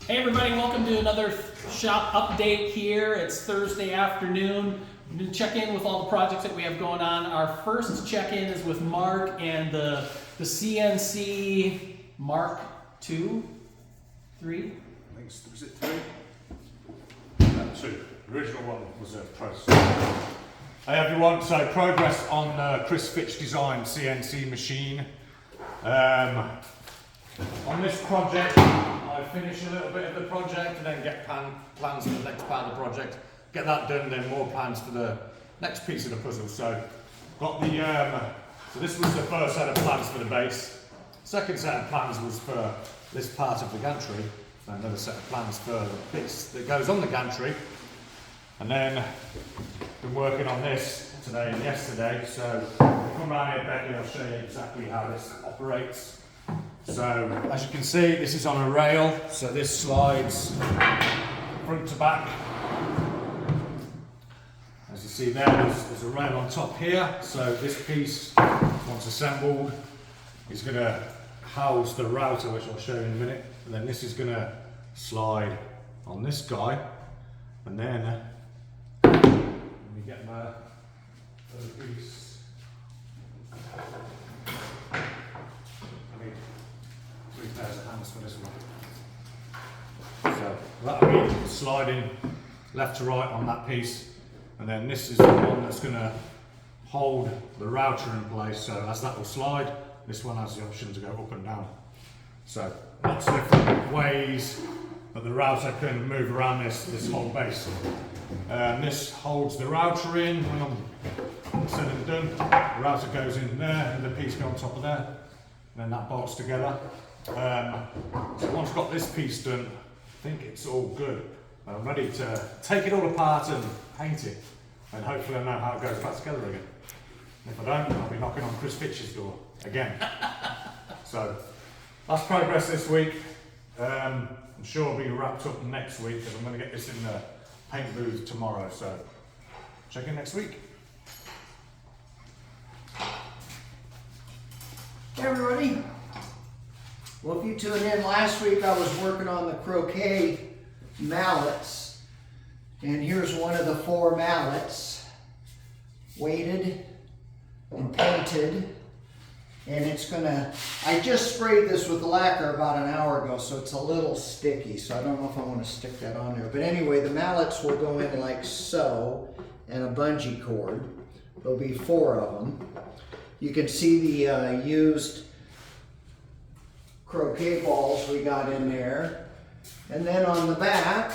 Hey everybody, welcome to another shop update here. It's Thursday afternoon. I'm going to check in with all the projects that we have going on. Our first check-in is with Marc and the CNC Mark 2, 3? I think was it 3? No, 2. The original one was a Progress. Hey everyone, so progress on Chris Fitch designed CNC machine. On this project, I finish a little bit of the project and then get plans for the next part of the project. Get that done, then more plans for the next piece of the puzzle. So, got the so this was the first set of plans for the base. Second set of plans was for this part of the gantry. Another set of plans for the piece that goes on the gantry. And then been working on this today and yesterday. So come around here, Becky, I'll show you exactly how this operates. So as you can see, this is on a rail, so this slides front to back. As you see there's a rail on top here, so this piece, once assembled, is going to house the router, which I'll show you in a minute, and then this is going to slide on this guy, and then let me get my other piece. Pairs of hands for this one. So that'll be sliding left to right on that piece, and then this is the one that's going to hold the router in place. So as that will slide, this one has the option to go up and down. So lots of different ways that the router can move around this whole base. This holds the router in. When I'm said and done, the router goes in there, and the piece goes on top of there, and then that bolts together. So once I've got this piece done, I think it's all good. I'm ready to take it all apart and paint it, and hopefully I know how it goes back together again. And if I don't, I'll be knocking on Chris Fitch's door again. So that's progress this week. I'm sure it'll be wrapped up next week because I'm going to get this in the paint booth tomorrow. So check in next week. Hey everybody. Well, if you tuned in last week, I was working on the Croquet mallets, and here's one of the 4 mallets, weighted and painted, and it's gonna, I just sprayed this with lacquer about an hour ago, so it's a little sticky, so I don't know if I want to stick that on there, but anyway, the mallets will go in like so, and a bungee cord. There'll be 4 of them. You can see the used croquet balls we got in there, and then on the back,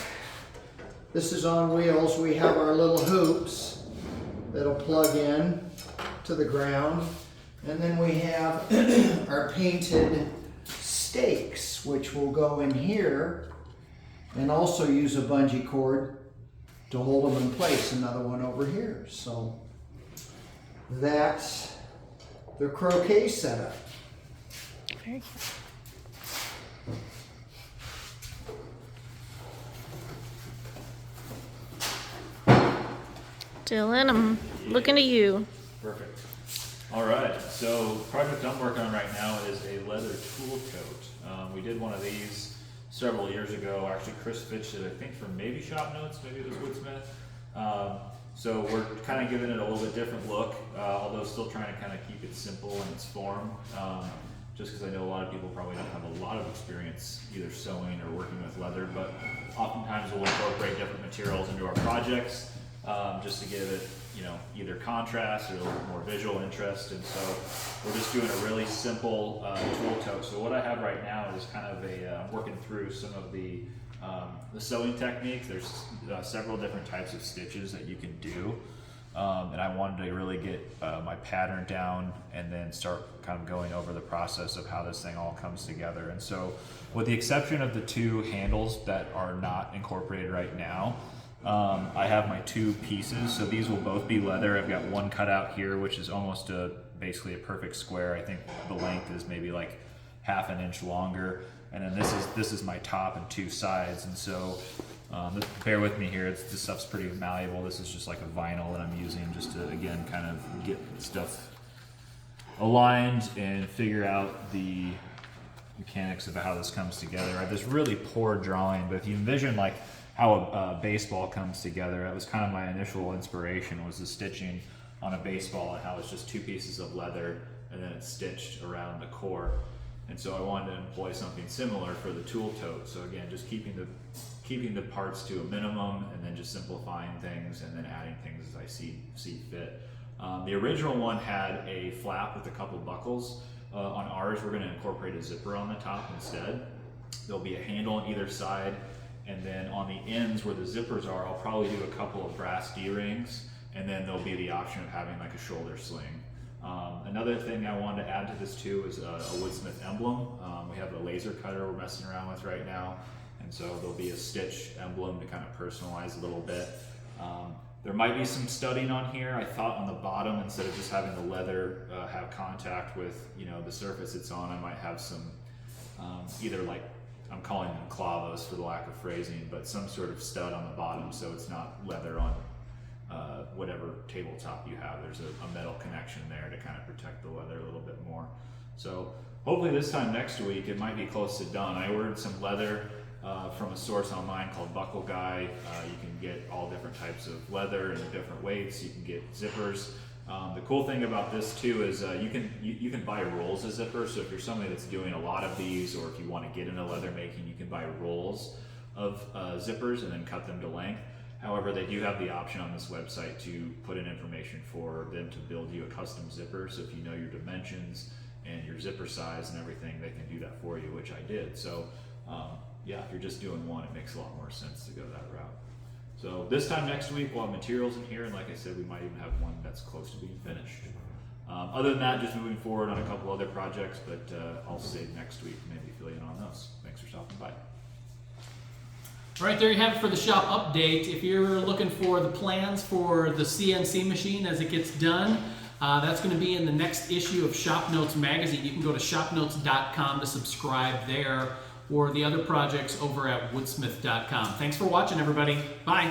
this is on wheels, we have our little hoops that'll plug in to the ground, and then we have our painted stakes, which will go in here and also use a bungee cord to hold them in place. Another one over here. So that's the croquet setup. Very good. Dillon, I'm looking to you. Perfect. All right, so project I'm working on right now is a leather tool tote. We did one of these several years ago. Actually, Chris Fitch did, I think, for maybe Shop Notes, maybe it was Woodsmith. So we're kind of giving it a little bit different look, although still trying to kind of keep it simple in its form. Just because I know a lot of people probably don't have a lot of experience either sewing or working with leather, but oftentimes we'll incorporate different materials into our projects. Just to give it, either contrast or a little bit more visual interest. And so we're just doing a really simple tool tote. So what I have right now is kind of I'm working through some of the sewing techniques. There's several different types of stitches that you can do. And I wanted to really get my pattern down and then start kind of going over the process of how this thing all comes together. And so with the exception of the 2 handles that are not incorporated right now, I have my 2 pieces, so these will both be leather. I've got one cut out here, which is almost basically a perfect square. I think the length is maybe like ½ an inch longer, and then this is my top and 2 sides. And so bear with me here. This stuff's pretty malleable. This is just like a vinyl that I'm using just to again kind of get stuff aligned and figure out the mechanics of how this comes together. I have this really poor drawing, but if you envision like how a baseball comes together, that was kind of my initial inspiration, was the stitching on a baseball and how it's just two pieces of leather and then it's stitched around the core. And so I wanted to employ something similar for the tool tote. So again, just keeping the parts to a minimum and then just simplifying things and then adding things as I see fit. The original one had a flap with a couple buckles. On ours, we're going to incorporate a zipper on the top instead. There'll be a handle on either side, and then on the ends where the zippers are, I'll probably do a couple of brass D-rings, and then there'll be the option of having like a shoulder sling. Another thing I wanted to add to this too is a Woodsmith emblem. We have a laser cutter we're messing around with right now, and so there'll be a stitch emblem to kind of personalize a little bit. There might be some studding on here. I thought on the bottom, instead of just having the leather have contact with the surface it's on, I might have some either like, I'm calling them clavos for the lack of phrasing, but some sort of stud on the bottom so it's not leather on whatever tabletop you have. There's a metal connection there to kind of protect the leather a little bit more. So hopefully this time next week it might be close to done. I ordered some leather from a source online called Buckle Guy. You can get all different types of leather in different weights. You can get zippers. The cool thing about this too is you can buy rolls of zippers. So if you're somebody that's doing a lot of these, or if you want to get into leather making, you can buy rolls of zippers and then cut them to length. However, they do have the option on this website to put in information for them to build you a custom zipper. So if you know your dimensions and your zipper size and everything, they can do that for you, which I did. So yeah, if you're just doing one, it makes a lot more sense to go that route. So this time next week, we'll have materials in here, and like I said, we might even have one that's close to being finished. Other than that, just moving forward on a couple other projects, but I'll save next week, maybe fill you in on those. Thanks for stopping by. All right, there you have it for the shop update. If you're looking for the plans for the CNC machine as it gets done, that's going to be in the next issue of Shop Notes Magazine. You can go to shopnotes.com to subscribe there, or the other projects over at woodsmith.com. Thanks for watching, everybody. Bye.